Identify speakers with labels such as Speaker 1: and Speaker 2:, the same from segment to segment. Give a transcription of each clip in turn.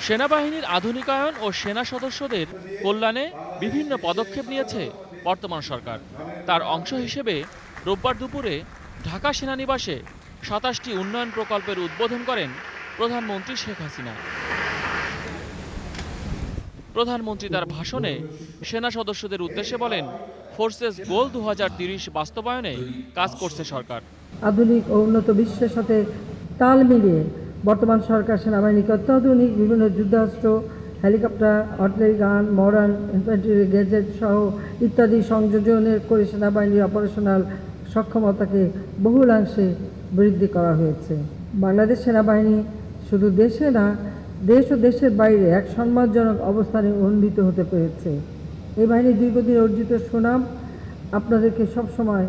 Speaker 1: সেনাবাহিনীর আধুনিকায়ন ও সেনা সদস্যদের কল্যাণে বিভিন্ন পদক্ষেপ নিয়েছে বর্তমান সরকার। তার অংশ হিসেবে রোববার দুপুরে ঢাকা সেনানিবাসে ২৭টি উন্নয়ন প্রকল্পের উদ্বোধন করেন প্রধানমন্ত্রী শেখ হাসিনা। প্রধানমন্ত্রী তার ভাষণে সেনা সদস্যদের উদ্দেশ্যে বলেন, ফোর্সেস গোল ২০৩০ বাস্তবায়নে কাজ করছে সরকার।
Speaker 2: আধুনিক ও উন্নত বিশ্বের সাথে তাল মিলিয়ে বর্তমান সরকার সেনাবাহিনীকে অত্যাধুনিক বিভিন্ন যুদ্ধাস্ত্র, helicopter, artillery gun, modern infantry gadget সহ ইত্যাদি সংযোজনের করে সেনাবাহিনীর অপারেশনাল সক্ষমতাকে বহুলাংশে বৃদ্ধি করা হয়েছে। বাংলাদেশ সেনাবাহিনী শুধু দেশে না, দেশ ও দেশের বাইরে এক সম্মানজনক অবস্থানে উন্নীত হতে পেরেছে। এই বাহিনীর দীর্ঘদিন অর্জিত সুনাম আপনাদেরকে সবসময়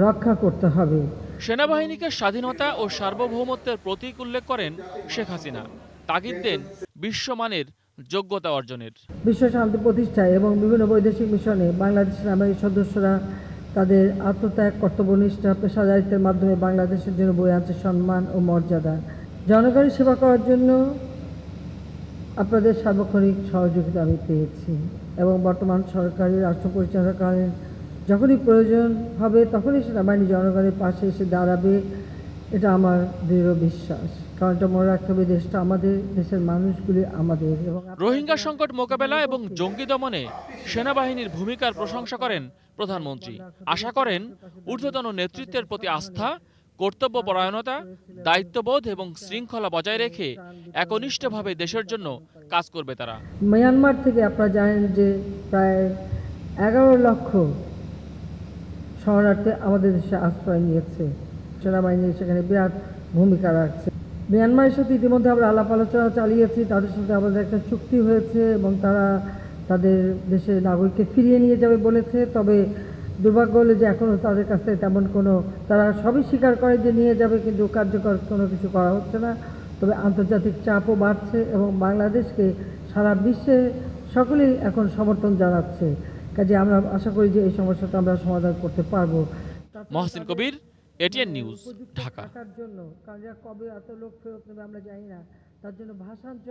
Speaker 2: রক্ষা করতে হবে।
Speaker 1: সেনাবাহিনীকে স্বাধীনতা ও সার্বভৌমত্বের প্রতীক উল্লেখ করেন শেখ হাসিনা। তাগিদ দেন বিশ্বমানের যোগ্যতা অর্জনের।
Speaker 2: বিশ্ব শান্তি প্রতিষ্ঠায় এবং বিভিন্ন বৈদেশিক মিশনে বাংলাদেশ সেনাবাহিনীর সদস্যরা তাদের আত্মত্যাগ, কর্তব্যনিষ্ঠা, পেশাদারিত্বের মাধ্যমে বাংলাদেশের জন্য বয়ে আনছে সম্মান ও মর্যাদা। জনগণের সেবা করার জন্য আপনাদের সার্বক্ষণিক সহযোগিতা আমি পেয়েছি এবং বর্তমান সরকারের রাষ্ট্র পরিচালনাকালীন যখনই প্রয়োজন হবে তখনই সেনাবাহিনী জনগণের পাশে এসে দাঁড়াবে, এটা আমার দৃঢ় বিশ্বাস। কারণ এটা মনে রাখতে হবে, দেশটা আমাদের, দেশের মানুষগুলি আমাদের। এবং
Speaker 1: রোহিঙ্গা সংকট মোকাবেলা এবং জঙ্গি দমনে সেনাবাহিনীর ভূমিকার প্রশংসা করেন প্রধানমন্ত্রী। আশা করেন ঊর্ধ্বতন নেতৃত্বের প্রতি আস্থা, কর্তব্যপরায়ণতা, দায়িত্ববোধ এবং শৃঙ্খলা বজায় রেখে একনিষ্ঠভাবে দেশের জন্য কাজ করবে তারা।
Speaker 2: মিয়ানমার থেকে আপনারা জানেন যে প্রায় 11 লক্ষ শরণার্থী আমাদের দেশে আশ্রয় নিয়েছে। সেনাবাহিনী সেখানে বিরাট ভূমিকা রাখছে। মিয়ানমারের সাথে ইতিমধ্যে আমরা আলাপ আলোচনা চালিয়েছি, তাদের সাথে আমাদের একটা চুক্তি হয়েছে এবং তারা তাদের দেশের নাগরিককে ফিরিয়ে নিয়ে যাবে বলেছে। তবে দুর্ভাগ্য হলো যে এখনও তাদের কাছ থেকে তেমন কোনো, তারা সবই স্বীকার করে যে নিয়ে যাবে, কিন্তু কার্যকর কোনো কিছু করা হচ্ছে না। তবে আন্তর্জাতিক চাপও বাড়ছে এবং বাংলাদেশকে সারা বিশ্বে সকলেই এখন সমর্থন জানাচ্ছে। কাজে আমরা আশা করি যে এই সমস্যাটা আমরা সমাধান করতে পারবো।
Speaker 1: মহসিন কবির, এটিএন নিউজ, ঢাকা।
Speaker 2: কারণ কবে এত লোক ফেরত নেবে আমরা জানি না, তার জন্য ভাষান্তর